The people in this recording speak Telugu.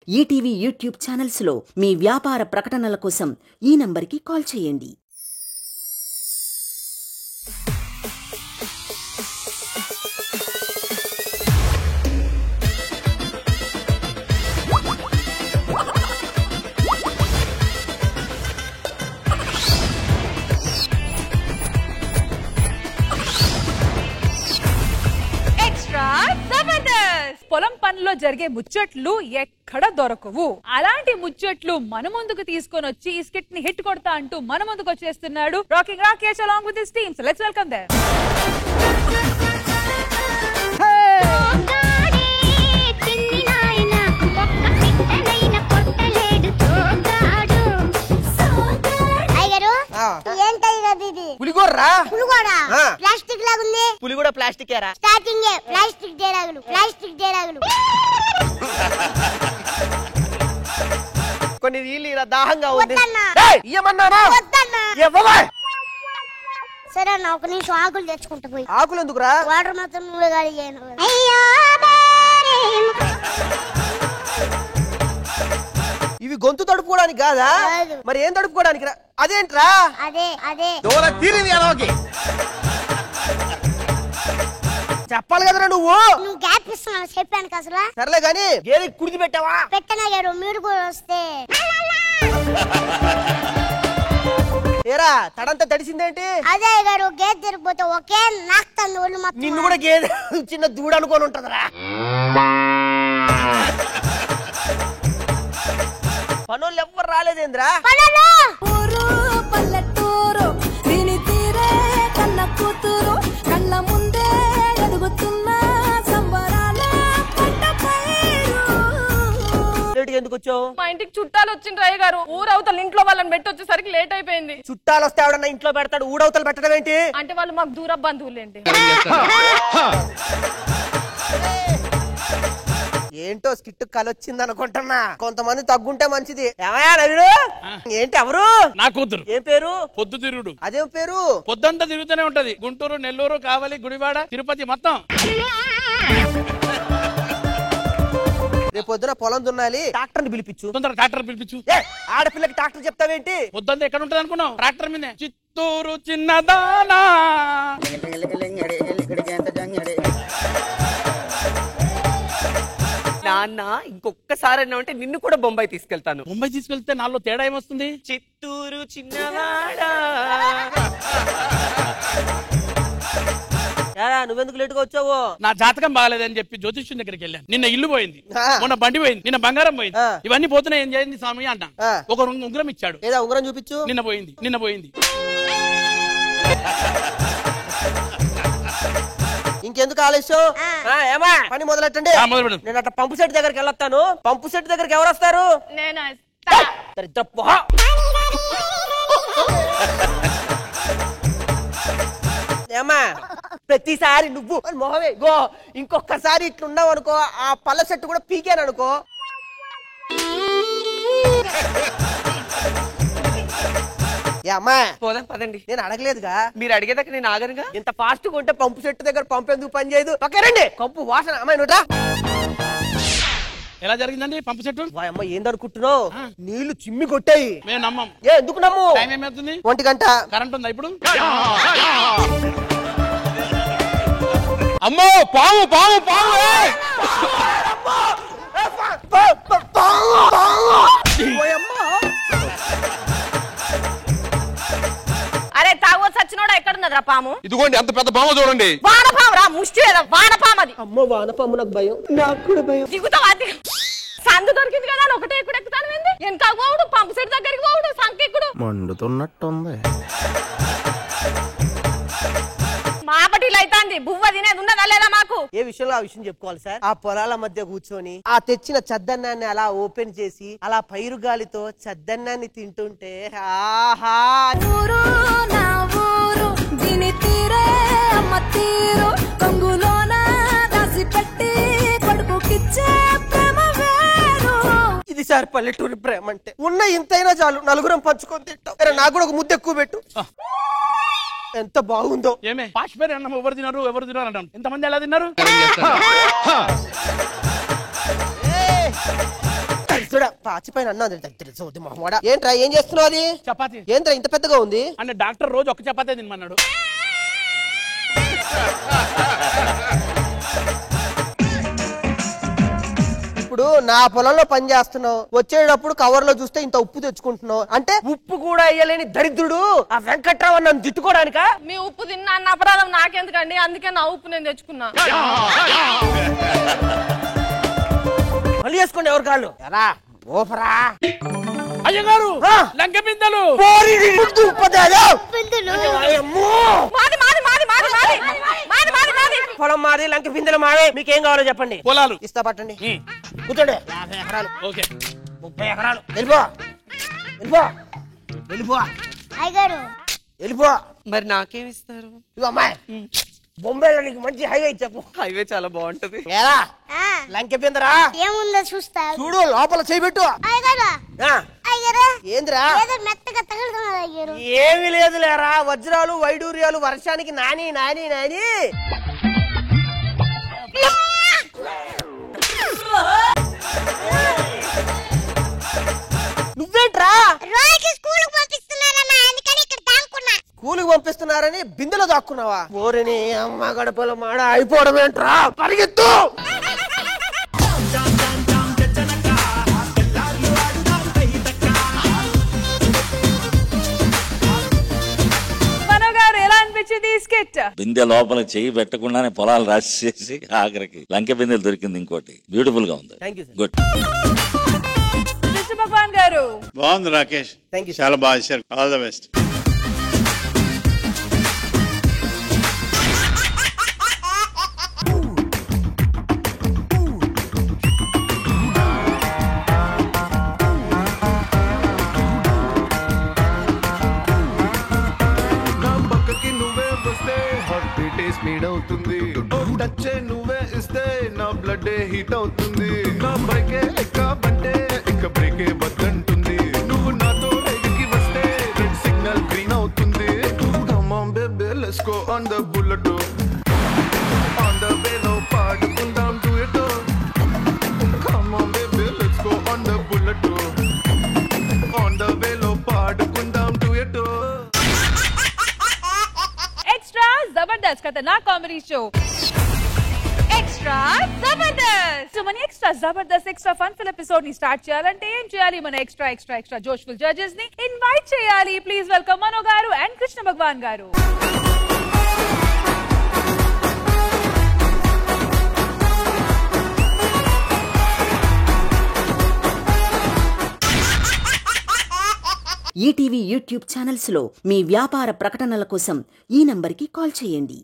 ఈటీవీ యూట్యూబ్ ఛానల్స్లో మీ వ్యాపార ప్రకటనల కోసం ఈ నంబర్కి కాల్ చేయండి. పొలం పనిలో జరిగే ముచ్చట్లు ఎక్కడ దొరకవు. అలాంటి ముచ్చట్లు మన ముందుకు తీసుకొని వచ్చి ఈ స్కిట్ ని హిట్ కొడతా అంటూ మన ముందుకు వచ్చేస్తున్నాడు rocking Rakesh along with his team. So let's welcome them. Plastic లాగుంది. పులి కూడా ప్లాస్టిక్ ఏరా. స్టార్టింగ్ ప్లాస్టిక్ డేరాగులు కొన్ని నీళ్ళు దాహంగా ఉంది. సరే అన్న, ఒక నిమిషం ఆకులు తెచ్చుకుంటా పోయి. ఆకులు ఎందుకురా? వాటర్ మాత్రం నువ్వే గాలి చేయను. ఇవి గొంతు తడుపుకోవడానికి కాదా? మరి ఏం తడుపుకోవడానికి రా? అదేంట్రా? అదే చెప్పాలి కదరా నువ్వు గ్యాప్ ఇస్తున్నావు చెప్పాను అసలు. సర్లే గాని ఏది కుడిది పెట్టావా? పెట్టనా గారు, మీరు కూడా వస్తే. ఏరా తడంతా తడిసిందేంటి? అదే గారు, గేదె తిరిగిపోతే ఒకే నాకుతుంది ఒళ్ళు మొత్తం. నిన్ను కూడా గేదె చిన్న దూడ అనుకోని ఉంటదరా. పనులు ఎవ్వరు రాలేదేంద్రా? పల్లెటూరు దీని తీరే కన్న కూతురు కళ్ళ ముందే ఎదుగుతున్న సంబరాల పంట పైరు. ఎందుకు వచ్చావు? మా ఇంటికి చుట్టాలు వచ్చిండ్రు అయ్య గారు. ఊరవతల ఇంట్లో వాళ్ళని పెట్టి వచ్చేసరికి లేట్ అయిపోయింది. చుట్టాలు వస్తే ఎవడన్నా ఇంట్లో పెడతాడు, ఊడవతలు పెట్టడం ఏంటి? అంటే వాళ్ళు మాకు దూర బంధువులేండి. ఏంటో స్కిట్ కలొచ్చింది అనుకుంటున్నా. కొంతమంది తగ్గుంటే మంచిది. ఏమయ్యా నవీడు? ఏంటి ఎవరు? నా కూతురు. ఏం పేరు? పొద్దుతిరుగుడు. అదేం పేరు? పొద్దంతా తిరుగుతూనే ఉంటది. గుంటూరు, నెల్లూరు, కావలి, గుడివాడ, తిరుపతి మొత్తం. రేపు పొద్దున పొలం దున్నాలి, ట్రాక్టర్ ని పిలిపించు. తొందర ట్రాక్టర్ పిలిపించు. ఆడపిల్లకి ట్రాక్టర్ చెప్తావేంటి? పొద్దంతా ఎక్కడ ఉంటది అనుకున్నావు? ట్రాక్టర్ మీదే. చిత్తూరు చిన్నదానా నాన్న ఇంకొకసారి అంటే నిన్ను కూడా బొంబాయి తీసుకెళ్తాను. ముంబై తీసుకెళ్తే నాలో తేడా ఏమొస్తుంది? చిత్తూరు చిన్నవాడా. నువ్వెందుకు లేట్ గా వచ్చావు? నా జాతకం బాగాలేదని చెప్పి జ్యోతిష్యం దగ్గరికి వెళ్ళాను. నిన్న ఇల్లు పోయింది, మొన్న బండి పోయింది, నిన్న బంగారం పోయింది. ఇవన్నీ పోతున్నాయి, ఏం చేయండి స్వామి అంట. ఒక ఉంగరం ఇచ్చాడు. ఏదా ఉంగరం చూపించు. నిన్న పోయింది. ఇంకెందుకు ఆలస్యం? ఏమా పని మొదలెట్టండి. నేను అట్లా పంపు సెట్ దగ్గరికి వెళ్ళొస్తాను. పంపు సెట్ దగ్గరికి ఎవరు వస్తారు? ఏమా ప్రతిసారి నువ్వు మొహమే గో. ఇంకొకసారి ఇట్లున్నావు అనుకో, ఆ పళ్ళ సెట్ కూడా పీకాను అనుకో. అమ్మా పోదాం పదండి. నేను అడగలేదుగా. మీరు అడిగేదాకా నేను ఆగనుగా. ఇంత ఫాస్ట్ గా ఉంటే పంపు సెట్ దగ్గర పంపు ఎందుకు పని చేయదు? పక్కరండి. కంపు వాసన. అమ్మాయి నువ్వురా. ఎలా జరిగిందండి పంపు సెట్? అమ్మ ఏందనుకుంటున్నావు? నీళ్లు చిమ్మి కొట్టాయి. మేము నమ్మం. ఎందుకు నమ్ము? టైం ఏమవుతుంది? 1 గంట. కరెంట్ ఉందా ఇప్పుడు? అమ్మో పాము పాము పాము! అరే తాగో సచ్చినోడా, ఎక్కడున్నదిరా పాము? ఇదిగోండి అంత పెద్ద పాము చూడండి. వానపాము రా, ముష్టి వానపాము అది. అమ్మో వానపాము, నాకు భయం. నాకు కూడా భయం. దిగుతావా? సందు దొరికింది కదా అని ఒకటే ఎక్కుడు ఎక్కుతాను. వెనక పోవుడు, పంపు సెట్ దగ్గరికి పోవుడు, సంకెక్కుడు. మండుతున్నట్టుంది. మాపటిలో అయితాంది. బువ్వ తినేది ఉన్నదా లేదా మాకు? ఏ విషయంలో ఆ విషయం చెప్పుకోవాలి సార్. ఆ పొలాల మధ్య కూర్చొని ఆ తెచ్చిన చద్దన్నాన్ని అలా ఓపెన్ చేసి అలా పైరు గాలితో చద్దన్నాన్ని తింటుంటే ఆహా. ఊరు నా ఊరు దీని తీరే అమ్మ తీరు కొంగులోన దాసి పెట్టి కొడుకుకిచ్చే ప్రేమ వేరు. ఇది సార్ పల్లెటూరి ప్రేమ అంటే. ఉన్న ఇంతైనా చాలు, నలుగురం పంచుకొని తింటాం. నాకు కూడా ఒక ముద్ద ఎక్కువ పెట్టు. ఎంత బాగుందో. ఏమే పాష్పేర్ అన్నం ఎవరు తిన్నారు అంటాం. ఎంతమంది ఎలా తిన్నారు? చూడ పాచిపోయిన అన్నది మొహమాడ. ఏంట్రా ఏం చేస్తున్నావు? అది చపాతి. ఏంట్రా ఇంత పెద్దగా ఉంది? అంటే డాక్టర్ రోజు ఒక చపాతే తినమన్నాడు. ఇప్పుడు నా పొలంలో పని చేస్తున్నావు, వచ్చేటప్పుడు కవర్ లో చూస్తే ఇంత ఉప్పు తెచ్చుకుంటున్నావు అంటే ఉప్పు కూడా అయ్యలేని దరిద్రుడు ఆ వెంకట్రావు నన్ను తిట్టుకోవడానికా? మీ ఉప్పు తిన్నా అన్న అపరాధం నాకెందుకండి, అందుకే నా ఉప్పు నేను తెచ్చుకున్నా. మళ్ళీ వేసుకోండి ఎవరు కాళ్ళు ఎరా ఓపరా. అయ్యగారు లంక బిందెలు. పొలం మాది, లంక బిందెలు మావే. మీకేం కావాలో చెప్పండి. పొలాలు ఇస్తా పట్టండి. కూర్చోండి. 50 ఎకరాలు. ఓకే. 30 ఎకరాలు. వెళ్ళిపో వెళ్ళిపో వెళ్ళిపో అయ్యగారు వెళ్ళిపో. మరి నాకేమిస్తారు? ఇదిగో అమ్మాయి, బొంబాయిలో నీకు మంచి హైవే చెప్పు. హైవే చాలా బాగుంటది. ఏరా లంక బిందరా ఏముందో చూస్తా. చూడు లోపల చేయబెట్టు. అయ్యగారు అయ్యగారు ఏంద్రా ఏదో మెత్తగా తగులుతున్నారు అయ్యారు. ఏమి లేదు లేరా, వజ్రాలు వైడూర్యాలు వర్షానికి నాని నాని నాని. నువ్వేంట్రా? రోజు స్కూల్ కు పంపిస్తున్నారన్న, అందుకని ఇక్కడ దాక్కున్నా. స్కూలుకి పంపిస్తున్నారని బిందెలో దాక్కున్నావా? ఓరిని అమ్మ గడపల మాడ అయిపోవడం ఏంట్రా, పరిగెత్తు. మనోగారు ఎలా అనిపించింది ఈ స్కెచ్? బిందె లోపల చెయ్యి పెట్టకుండానే పొలాలు రాసేసి ఆఖరికి లంక బిందెలు దొరికింది. ఇంకోటి బ్యూటిఫుల్ గా ఉంది. గుడ్. కృష్ణ భగవాన్ గారు బాగుంది. రాకేష్ చాలా బాగా చేశారు. All the best. స్పీడ్ అవుతుంది, టచ్ నువ్వే ఇస్తే నా బ్లడ్ హీట్ అవుతుంది. నా బైకే ఎక్కబంటే ఇక బ్రేకే వద్దంటుంది. నువ్వు నాతో రైడ్కి వస్తే రెడ్ సిగ్నల్ గ్రీన్ అవుతుంది. Come on baby, let's go on the bullet. On the way లో పాడుకుందాం duet. Come on baby, let's go on the bullet. On the way లో పాడుకుందాం duet. ఎక్స్ట్రా జబర్దస్త్ ఖతర్నాక్ comedy show extra Jabardasth. So మన extra Jabardasth extra fun fill episode ని స్టార్ట్ చేయాలంటే ఏం చేయాలి? మన ఎక్స్ట్రా ఎక్స్ట్రా ఎక్స్ట్రా జోష్ఫుల్ జడ్జెస్ ని ఇన్వైట్ చేయాలి. Please welcome Mano garu and Krishna భగవాన్ గారు. ఈటీవీ యూట్యూబ్ ఛానల్స్ లో మీ వ్యాపార ప్రకటనల కోసం ఈ నంబర్కి కాల్ చేయండి.